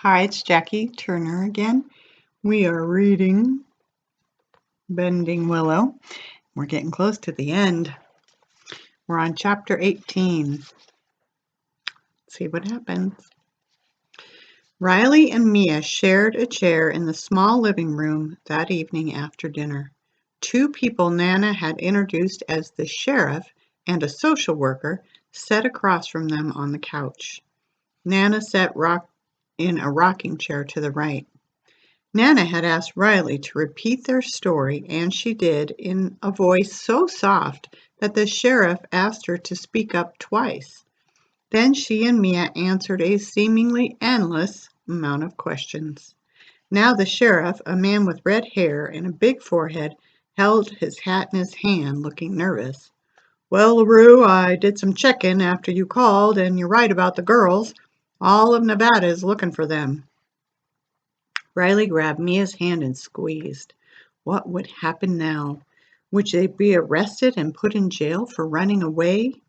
Hi, it's Jackie Turner again. We are reading Bending Willow. We're getting close to the end. We're on chapter 18. Let's see what happens. Riley and Mia shared a chair in the small living room that evening after dinner. Two people Nana had introduced as the sheriff and a social worker sat across from them on the couch. Nana sat in a rocking chair to the right. Nana had asked Riley to repeat their story, and she did, in a voice so soft that the sheriff asked her to speak up twice. Then she and Mia answered a seemingly endless amount of questions. Now the sheriff, a man with red hair and a big forehead, held his hat in his hand, looking nervous. "Well, LaRue, I did some checking after you called, and you're right about the girls. All of Nevada is looking for them." Riley grabbed Mia's hand and squeezed. What would happen now? Would they be arrested and put in jail for running away?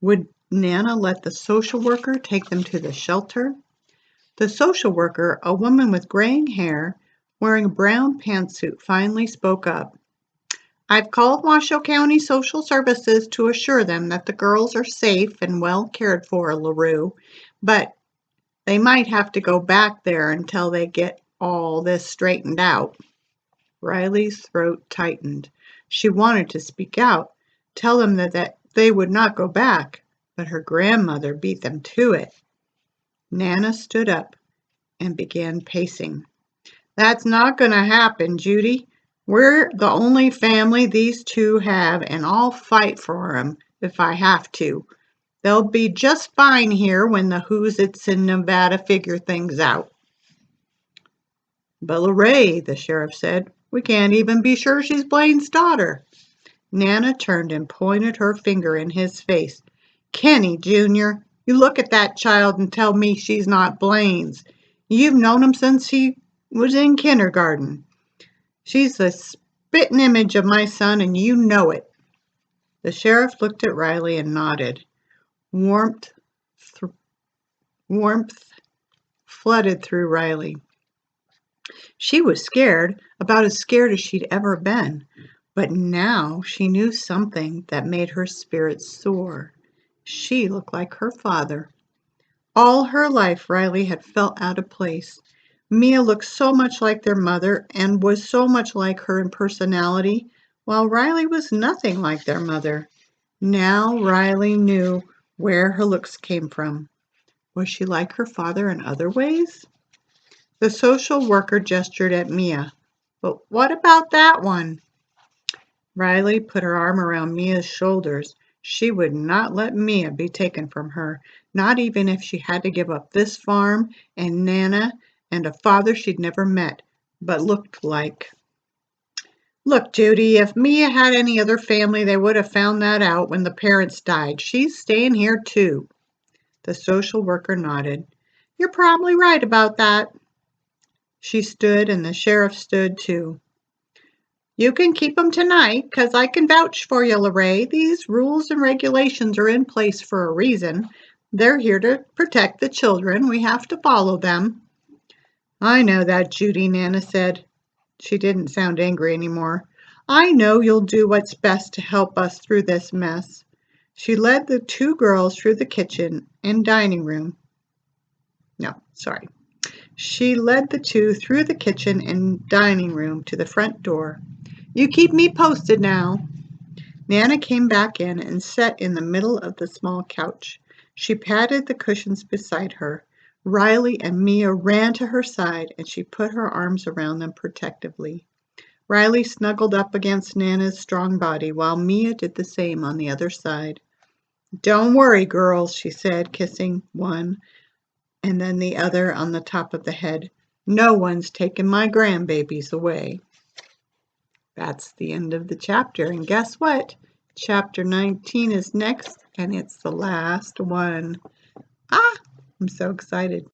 Would Nana let the social worker take them to the shelter? The social worker, a woman with graying hair, wearing a brown pantsuit, finally spoke up. "I've called Washoe County Social Services to assure them that the girls are safe and well cared for, LaRue, but they might have to go back there until they get all this straightened out." Riley's throat tightened. She wanted to speak out, tell them that they would not go back, but her grandmother beat them to it. Nana stood up and began pacing. "That's not going to happen, Judy. We're the only family these two have, and I'll fight for 'em if I have to. They'll be just fine here when the Who's-Its in Nevada figure things out." "But LaRue," the sheriff said, "we can't even be sure she's Blaine's daughter." Nana turned and pointed her finger in his face. "Kenny, Jr., you look at that child and tell me she's not Blaine's. You've known him since he was in kindergarten. She's the spitting image of my son, and you know it." The sheriff looked at Riley and nodded. Warmth flooded through Riley. She was scared, about as scared as she'd ever been, but now she knew something that made her spirit soar. She looked like her father. All her life Riley had felt out of place. Mia looked so much like their mother and was so much like her in personality, while Riley was nothing like their mother. Now Riley knew where her looks came from. Was she like her father in other ways? The social worker gestured at Mia. "But what about that one?" Riley put her arm around Mia's shoulders. She would not let Mia be taken from her, not even if she had to give up this farm and Nana and a father she'd never met, but looked like. "Look, Judy, if Mia had any other family, they would have found that out when the parents died. She's staying here, too." The social worker nodded. "You're probably right about that." She stood, and the sheriff stood, too. "You can keep 'em tonight, 'cause I can vouch for you, LaRue. These rules and regulations are in place for a reason. They're here to protect the children. We have to follow them." "I know that, Judy," Nana said. She didn't sound angry anymore. "I know you'll do what's best to help us through this mess." She led the two girls through the kitchen and dining room. She led the two through the kitchen and dining room to the front door. "You keep me posted now." Nana came back in and sat in the middle of the small couch. She patted the cushions beside her. Riley and Mia ran to her side, and she put her arms around them protectively. Riley snuggled up against Nana's strong body, while Mia did the same on the other side. "Don't worry, girls," she said, kissing one and then the other on the top of the head. "No one's taken my grandbabies away." That's the end of the chapter, and guess what? Chapter 19 is next, and it's the last one. I'm so excited.